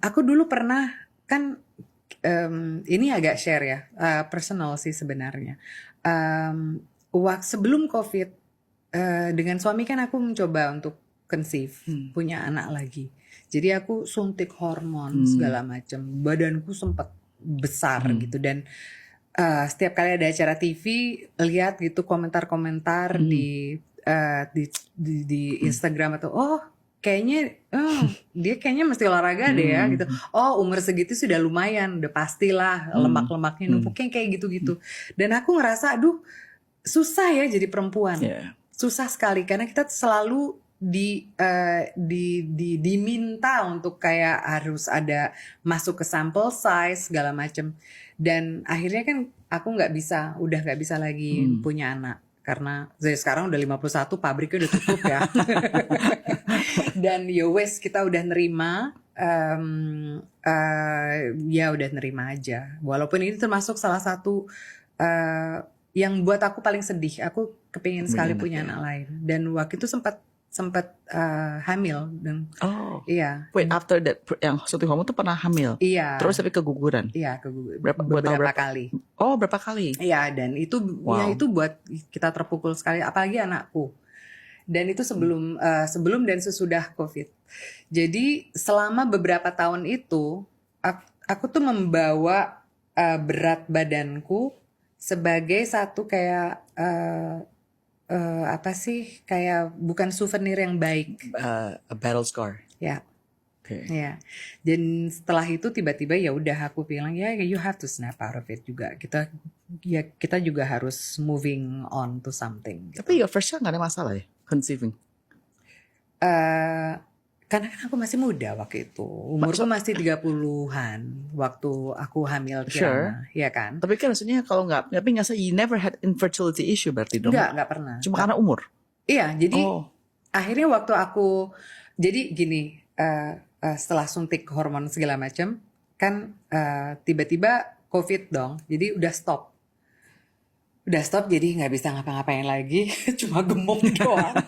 Aku dulu pernah kan, ini agak share ya, personal sih sebenarnya. Sebelum COVID, dengan suami kan aku mencoba untuk conceive, punya anak lagi. Jadi aku suntik hormon segala macam, badanku sempat besar gitu. Dan setiap kali ada acara TV, lihat gitu komentar-komentar di Instagram atau kayaknya dia kayaknya mesti olahraga deh ya gitu. Umur segitu sudah lumayan, udah pastilah lemak-lemaknya numpuknya kayak gitu-gitu. Dan aku ngerasa aduh susah ya jadi perempuan. Susah sekali karena kita selalu diminta untuk kayak harus ada masuk ke sample size segala macam. Dan akhirnya kan aku udah nggak bisa lagi punya anak karena sekarang udah 51, pabriknya udah tutup ya. Dan wes kita udah nerima, ya udah nerima aja. Walaupun ini termasuk salah satu yang buat aku paling sedih. Aku kepingin sekali punya anak lain. Dan waktu itu sempat hamil dan iya. Wait, after that yang suntik hormon tuh pernah hamil? Iya. Terus tapi keguguran? Iya, keguguran. Berapa kali. Berapa kali? Iya, dan itu ya itu buat kita terpukul sekali, apalagi anakku. Dan itu sebelum dan sesudah COVID. Jadi selama beberapa tahun itu aku tuh membawa berat badanku sebagai satu kayak apa sih, kayak bukan souvenir yang baik. A battle scar. Ya. Okay. Ya. Dan setelah itu tiba-tiba ya udah aku bilang ya you have to snap out of it juga. Kita juga harus moving on to something. Gitu. Tapi your first child nggak ada masalah ya conceiving? Karena kan aku masih muda waktu itu. Umurku masih 30-an waktu aku hamil Kirana, ya kan? Tapi kan maksudnya kalau tapi nggak you never had infertility issue berarti dong? Nggak pernah. Cuma karena umur? Iya, jadi akhirnya waktu aku, jadi gini, setelah suntik hormon segala macam, kan tiba-tiba COVID dong, jadi udah stop. Jadi nggak bisa ngapa-ngapain lagi, cuma gemuk doang.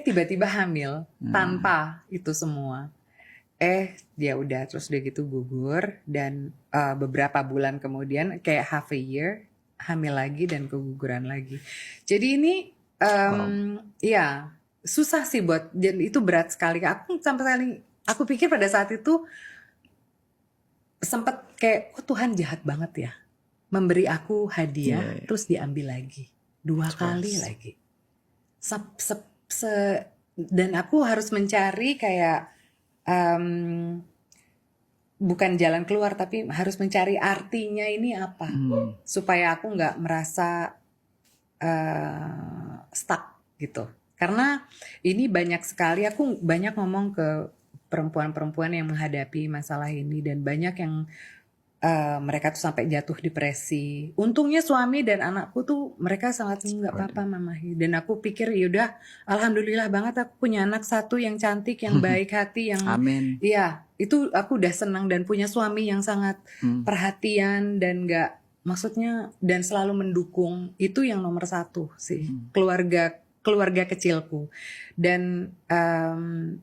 Tiba-tiba hamil tanpa itu semua. Dia udah terus udah gitu gugur dan beberapa bulan kemudian kayak half a year hamil lagi dan keguguran lagi. Jadi ini ya susah sih dan itu berat sekali. Aku pikir pada saat itu sempat kayak Tuhan jahat banget ya. Memberi aku hadiah terus diambil lagi 2 kali lagi. Dan aku harus mencari kayak bukan jalan keluar tapi harus mencari artinya ini apa supaya aku nggak merasa stuck gitu. Karena ini banyak sekali, aku banyak ngomong ke perempuan-perempuan yang menghadapi masalah ini dan banyak yang mereka tuh sampai jatuh depresi. Untungnya suami dan anakku tuh mereka sangat nggak apa-apa mama. Dan aku pikir yaudah, alhamdulillah banget aku punya anak satu yang cantik, yang baik hati, yang Amin. Iya, itu aku udah senang dan punya suami yang sangat perhatian dan maksudnya dan selalu mendukung. Itu yang nomor 1 sih, keluarga kecilku. Dan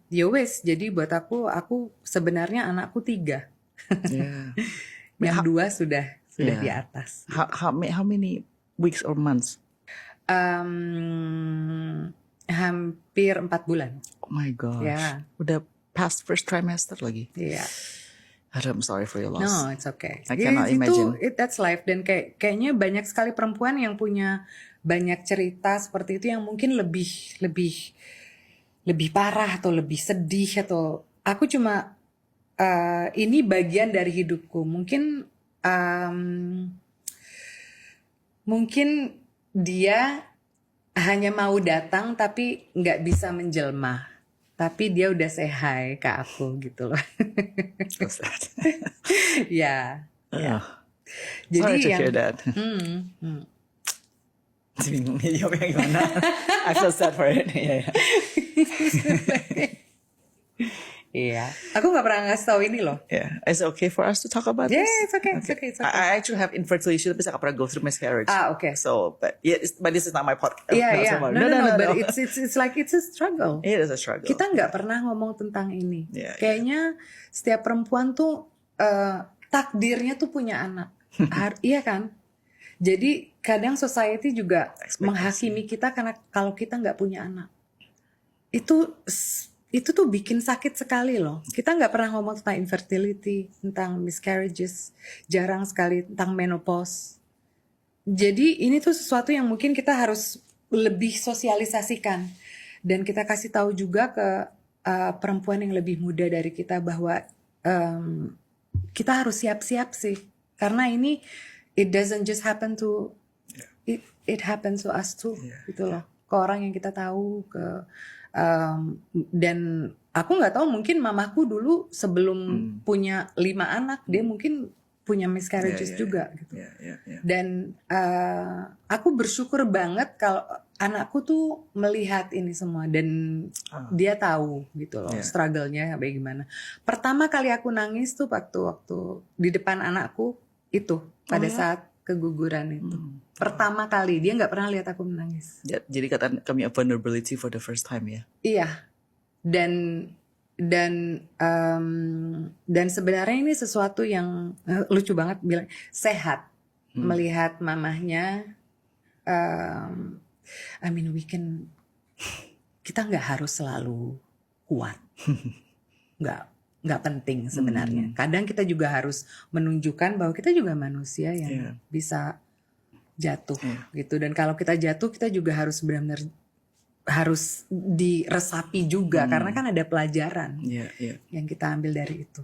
wes, jadi buat aku sebenarnya anakku 3. Yeah. Yang 2 sudah di atas. How many weeks or months? Hampir 4 bulan. Oh my gosh. Yeah. Udah past first trimester lagi. Iya. I'm sorry for your loss. No, it's okay. I cannot imagine. That's life. Dan kayaknya banyak sekali perempuan yang punya banyak cerita seperti itu yang mungkin lebih parah atau lebih sedih atau aku cuma ini bagian dari hidupku. Mungkin dia hanya mau datang tapi nggak bisa menjelma. Tapi dia udah say hi ke aku gitu loh. Ya. Jadi sorry to hear that. Gimana? I feel sad for it. Yeah. Iya. Aku nggak pernah ngasih tahu ini loh. Yeah. Is it okay for us to talk about Yeah, this? it's okay, it's okay, it's okay. I actually have infertility, tapi saya nggak pernah go through miscarriage. Okay. So, but this is not my podcast. Yeah. No, No. But it's like it's a struggle. It is a struggle. Kita nggak pernah ngomong tentang ini. Yeah, Kayaknya setiap perempuan tuh takdirnya tuh punya anak. Iya kan? Jadi kadang society juga menghakimi kita karena kalau kita nggak punya anak. Itu tuh bikin sakit sekali loh. Kita nggak pernah ngomong tentang infertility, tentang miscarriages, jarang sekali tentang menopause. Jadi ini tuh sesuatu yang mungkin kita harus lebih sosialisasikan dan kita kasih tahu juga ke perempuan yang lebih muda dari kita bahwa kita harus siap-siap sih, karena ini it doesn't just happen to it happens to us too, gitu loh, ke orang yang kita tahu, ke dan aku nggak tahu, mungkin mamaku dulu sebelum punya 5 anak dia mungkin punya miscarriages juga gitu. Dan aku bersyukur banget kalau anakku tuh melihat ini semua dan dia tahu gitu loh struggle-nya bagaimana. Pertama kali aku nangis tuh waktu di depan anakku itu pada saat keguguran itu. Pertama kali, dia nggak pernah lihat aku menangis. Jadi kata kami vulnerability for the first time ya. Iya. Dan sebenarnya ini sesuatu yang lucu banget bilang sehat melihat mamahnya. I mean kita nggak harus selalu kuat, nggak penting sebenarnya. Kadang kita juga harus menunjukkan bahwa kita juga manusia yang bisa jatuh gitu. Dan kalau kita jatuh, kita juga harus benar-benar harus diresapi juga karena kan ada pelajaran yang kita ambil dari itu.